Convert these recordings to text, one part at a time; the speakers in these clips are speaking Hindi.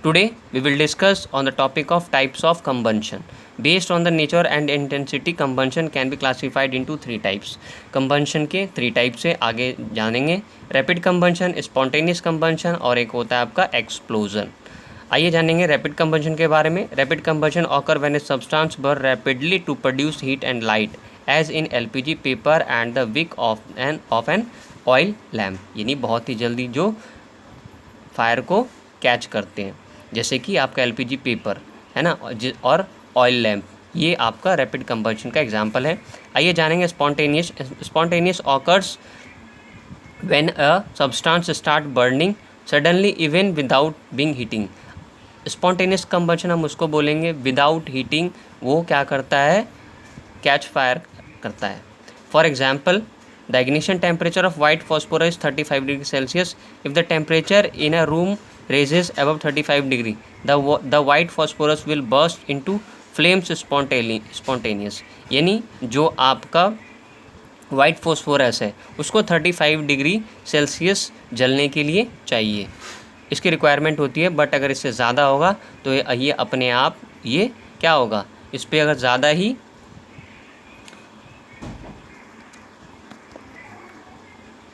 Today we will discuss on the topic of types of combustion. Based on the nature and intensity, combustion can be classified into three types. Combustion के थ्री टाइप से आगे जानेंगे. रैपिड कंबंशन, स्पॉन्टेनियस कंबंशन और एक होता है आपका एक्सप्लोजन. आइए जानेंगे रैपिड कंबंशन के बारे में. Rapid combustion occur when a substance burn rapidly to produce heat and light as in LPG, paper and the wick of an oil lamp. यानी बहुत ही जल्दी जो फायर को कैच करते हैं, जैसे कि आपका एलपीजी पेपर है ना, और ऑयल लैम्प. ये आपका रैपिड कंबंशन का एग्जांपल है. आइए जानेंगे spontaneous. Spontaneous occurs when a substance start burning suddenly even without being heating. Spontaneous combustion हम उसको बोलेंगे विदाउट हीटिंग. वो क्या करता है, कैच फायर करता है. For example, the ignition temperature of white phosphorus is 35 degrees Celsius. If the temperature in a room raises above 35 degree, the white phosphorus will burst into flames spontaneous. यानी जो आपका वाइट फॉस्फोरस है उसको 35 डिग्री सेल्सियस जलने के लिए चाहिए, इसकी रिक्वायरमेंट होती है. बट अगर इससे ज़्यादा होगा तो ये अपने आप ये क्या होगा, इस पर अगर ज़्यादा ही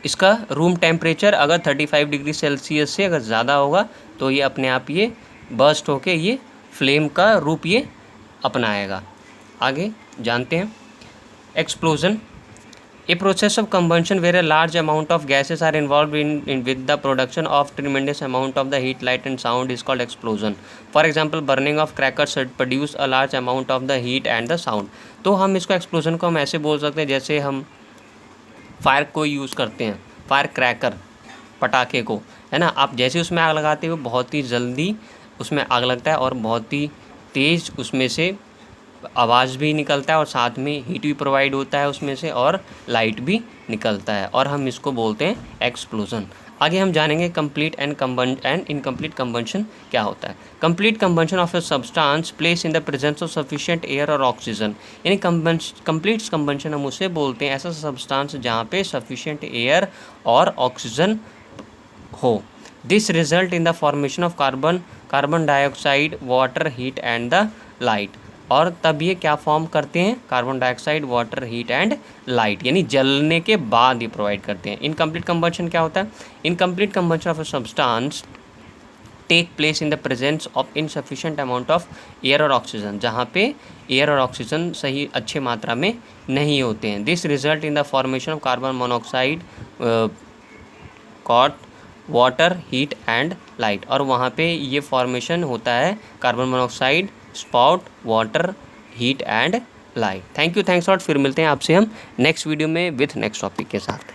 इसका रूम टेम्परेचर अगर 35 डिग्री सेल्सियस से अगर ज़्यादा होगा तो ये अपने आप ये बर्स्ट होके ये फ्लेम का रूप ये अपनाएगा. आगे जानते हैं explosion. A process of combustion where a large amount of gases are involve in with the production of tremendous amount of the heat, light and sound is called explosion. For example, burning of crackers produce a large amount of the heat and the sound. तो हम इसको एक्सप्लोजन को हम ऐसे बोल सकते हैं जैसे हम फायर को यूज़ करते हैं, फायर क्रैकर पटाखे को, है ना. आप जैसे उसमें आग लगाते हो बहुत ही जल्दी उसमें आग लगता है और बहुत ही तेज़ उसमें से आवाज़ भी निकलता है और साथ में हीट भी प्रोवाइड होता है उसमें से और लाइट भी निकलता है, और हम इसको बोलते हैं एक्सप्लोजन. आगे हम जानेंगे कंप्लीट एंड इनकम्प्लीट कंबंशन क्या होता है. Complete combustion of a substance place in the presence of sufficient air और ऑक्सीजन. यानी कंप्लीट कंबंशन हम उसे बोलते हैं ऐसा सब्सटेंस जहाँ पे सफिशिएंट एयर और ऑक्सीजन हो. This result in the formation of carbon dioxide, water, heat and the light. और तब ये क्या फॉर्म करते हैं, carbon dioxide, water, heat and light, यानी जलने के बाद ये प्रोवाइड करते हैं. इनकम्प्लीट कंबंशन क्या होता है. Incomplete combustion of a substance take place in the presence of insufficient amount of air और ऑक्सीजन, जहाँ पे एयर और ऑक्सीजन सही अच्छे मात्रा में नहीं होते हैं. This result in the formation of carbon monoxide, cot, water, heat and light. और वहाँ पे ये फॉर्मेशन होता है carbon monoxide, spot, water, heat and light. Thank you, thanks lot. फिर मिलते हैं आपसे हम नेक्स्ट वीडियो में विथ नेक्स्ट टॉपिक के साथ.